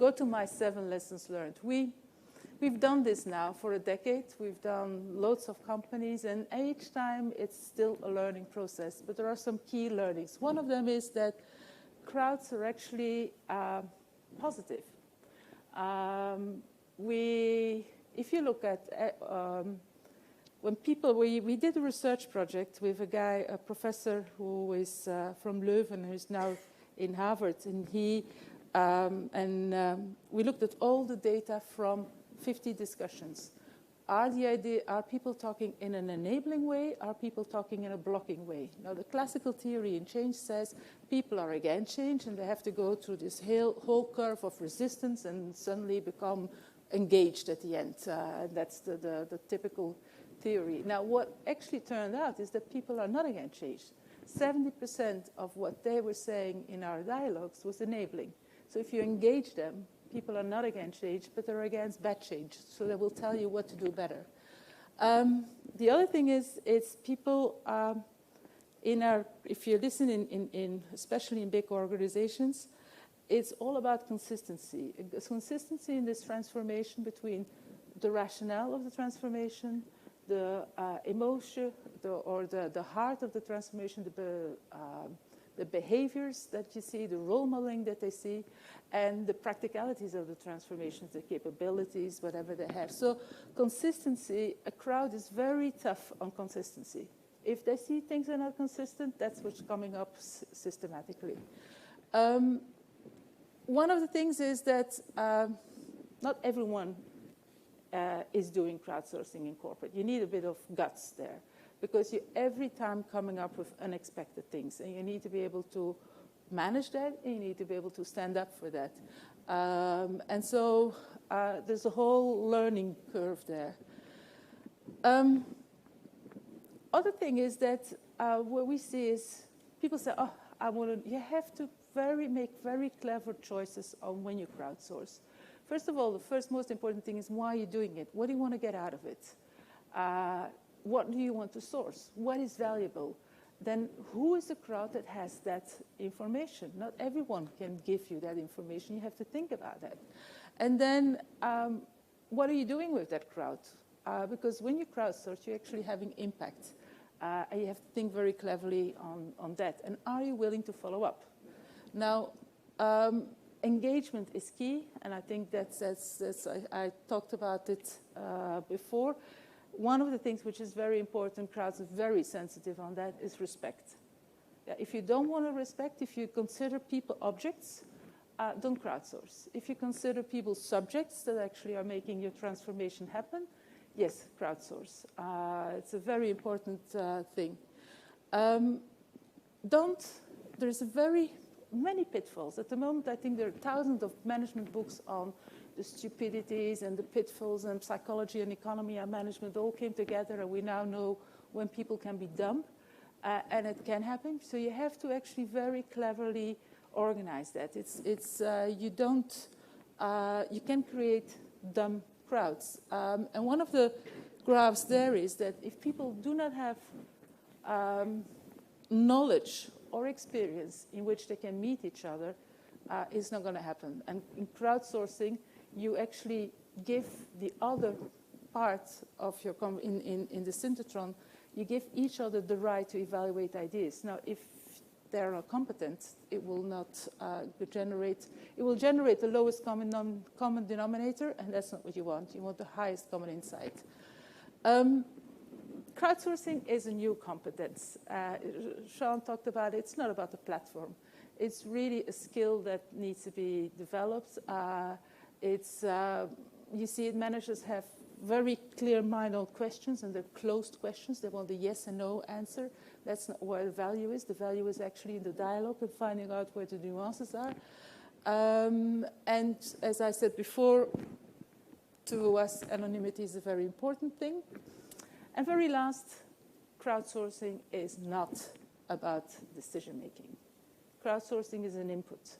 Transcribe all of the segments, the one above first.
go to my 7 lessons learned. We've done this now for a decade. We've done loads of companies, and each time it's still a learning process. But there are some key learnings. One of them is that crowds are actually positive. If you look at when people, we did a research project with a guy, a professor who is from Leuven, who's now in Harvard, and we looked at all the data from 50 discussions. Are people talking in an enabling way? Are people talking in a blocking way? Now, the classical theory in change says people are against change, and they have to go through this whole curve of resistance and suddenly become engaged at the end. That's the typical theory. Now, what actually turned out is that people are not against change. 70% of what they were saying in our dialogues was enabling. So if you engage them, people are not against change, but they're against bad change. So they will tell you what to do better. The other thing is people if you listen especially in big organizations, it's all about consistency. It's consistency in this transformation between the rationale of the transformation, the emotion, the heart of the transformation, the behaviors that you see, the role modeling that they see, and the practicalities of the transformations, the capabilities, whatever they have. So consistency, a crowd is very tough on consistency. If they see things are not consistent, that's what's coming up systematically. One of the things is that not everyone is doing crowdsourcing in corporate. You need a bit of guts there, because you're every time coming up with unexpected things, and you need to be able to manage that, and you need to be able to stand up for that. And so there's a whole learning curve there. Other thing is that what we see is people say, oh, you have to make very clever choices on when you crowdsource. First of all, the first most important thing is why are you doing it? What do you want to get out of it? What do you want to source? What is valuable? Then who is the crowd that has that information? Not everyone can give you that information. You have to think about that. And then what are you doing with that crowd? Because when you crowdsource, you're actually having impact. And you have to think very cleverly on that. And are you willing to follow up? Now, engagement is key, and I think I talked about it before. One of the things which is very important, crowds are very sensitive on that, is respect. Yeah, if you don't want to respect, if you consider people objects, don't crowdsource. If you consider people subjects that actually are making your transformation happen, yes, crowdsource. It's a very important thing. There's many pitfalls. At the moment, I think there are thousands of management books on the stupidities and the pitfalls, and psychology and economy and management all came together, and we now know when people can be dumb, and it can happen. So you have to actually very cleverly organize that. You can create dumb crowds. And one of the graphs there is that if people do not have knowledge or experience in which they can meet each other, it's not going to happen. And in crowdsourcing, you actually give the other parts of your in the Synthetron, you give each other the right to evaluate ideas. Now, if they're not competent, it will not generate. It will generate the lowest common denominator, and that's not what you want. You want the highest common insight. Crowdsourcing is a new competence. Sean talked about it. It's not about the platform. It's really a skill that needs to be developed. You see, managers have very clear mind on questions, and they're closed questions. They want a yes and no answer. That's not where the value is. The value is actually in the dialogue and finding out where the nuances are. And as I said before, to us, anonymity is a very important thing. And very last, crowdsourcing is not about decision-making. Crowdsourcing is an input.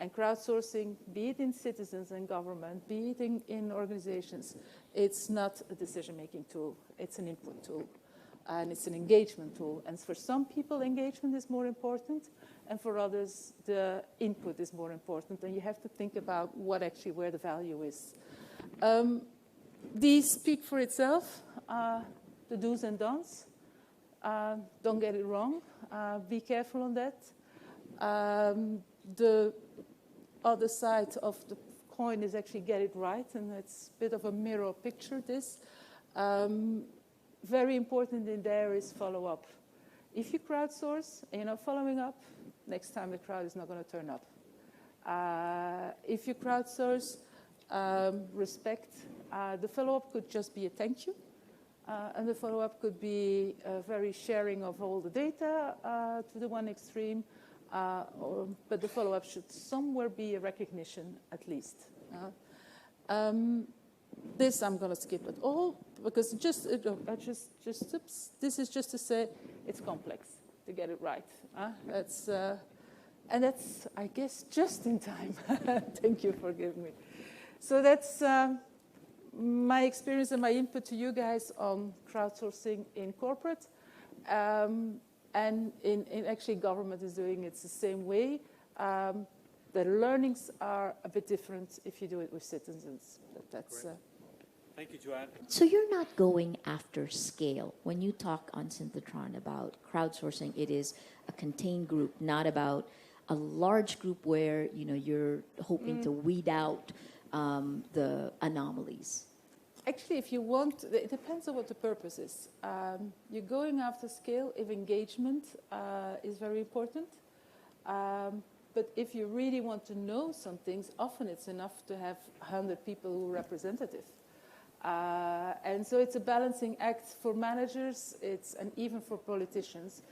And crowdsourcing, be it in citizens and government, be it in organizations, it's not a decision-making tool. It's an input tool. And it's an engagement tool. And for some people, engagement is more important. And for others, the input is more important. And you have to think about where the value is. These speak for itself, the do's and don'ts. Don't get it wrong. Be careful on that. The other side of the coin is actually get it right, and it's a bit of a mirror picture, this. Very important in there is follow-up. If you crowdsource and you're not following up, next time the crowd is not going to turn up. If you crowdsource, respect. The follow-up could just be a thank you. And the follow-up could be a very sharing of all the data to the one extreme. But the follow-up should somewhere be a recognition, at least. This I'm going to skip it all, because this is just to say it's complex to get it right. And that's, I guess, just in time. Thank you for giving me. So that's my experience and my input to you guys on crowdsourcing in corporate. And in actually government is doing it the same way. The learnings are a bit different if you do it with citizens. That's. Thank you, Joanne. So you're not going after scale. When you talk on Synthetron about crowdsourcing, it is a contained group, not about a large group where you're hoping to weed out the anomalies. Actually, if you want, it depends on what the purpose is. You're going after scale if engagement is very important. But if you really want to know some things, often it's enough to have 100 people who are representative. And so it's a balancing act for managers, and even for politicians.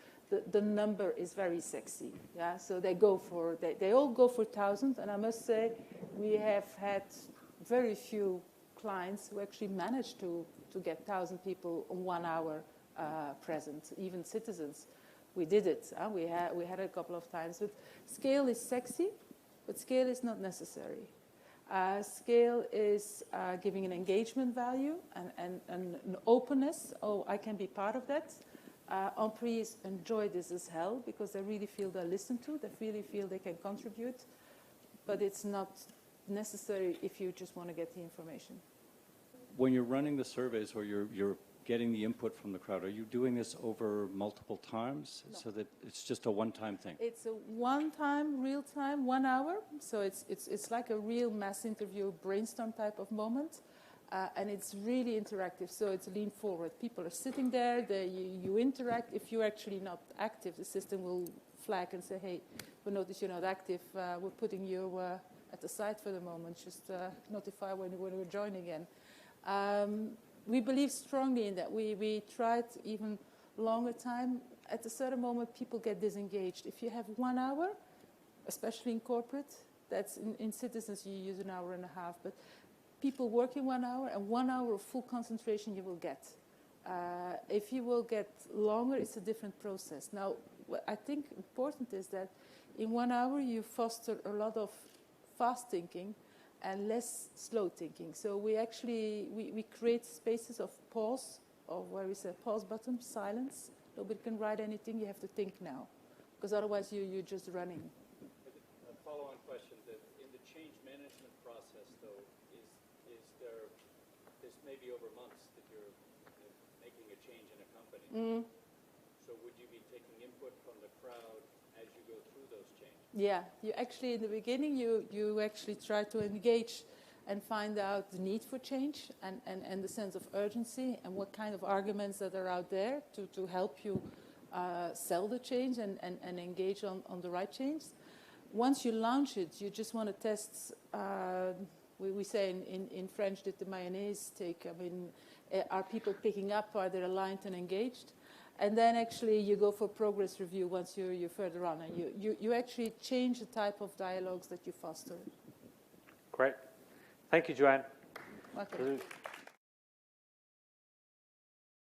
The number is very sexy. Yeah, so they all go for 1,000. And I must say, we have had very few clients who actually managed to get 1,000 people on 1 hour present, even citizens. We did it. We had it a couple of times. But scale is sexy, but scale is not necessary. Scale is giving an engagement value and an openness. Oh, I can be part of that. Employees enjoy this as hell because they really feel they're listened to. They really feel they can contribute. But it's not necessary if you just want to get the information. When you're running the surveys or you're getting the input from the crowd, are you doing this over multiple times so that it's just a one-time thing? It's a one-time, real-time, 1 hour. So it's like a real mass interview, brainstorm type of moment. And it's really interactive, so it's lean forward. People are sitting there, you interact. If you're actually not active, the system will flag and say, hey, we notice you're not active. We're putting you at the side for the moment. Just notify when we're joining again. We believe strongly in that. We tried even longer time. At a certain moment, people get disengaged. If you have 1 hour, especially in corporate, that's in citizens, you use 1.5 hours. But people work in 1 hour, and 1 hour of full concentration you will get. If you will get longer, it's a different process. Now, what I think important is that in 1 hour, you foster a lot of fast thinking and less slow thinking. So we actually, we create spaces of pause, or where we say pause button, silence. Nobody can write anything, you have to think now. Because otherwise you're just running. A follow-on question, in the change management process, though, is there, this may be over months that you're making a change in a company. So would you be taking input from the crowd as you go through those changes? Yeah, you actually, in the beginning, you actually try to engage and find out the need for change and the sense of urgency and what kind of arguments that are out there to help you sell the change and engage on the right change. Once you launch it, you just want to test, we say in French, did the mayonnaise take? I mean, are people picking up? Are they aligned and engaged? And then actually you go for progress review once you're further on, and you actually change the type of dialogues that you foster. Great. Thank you, Joanne. Welcome.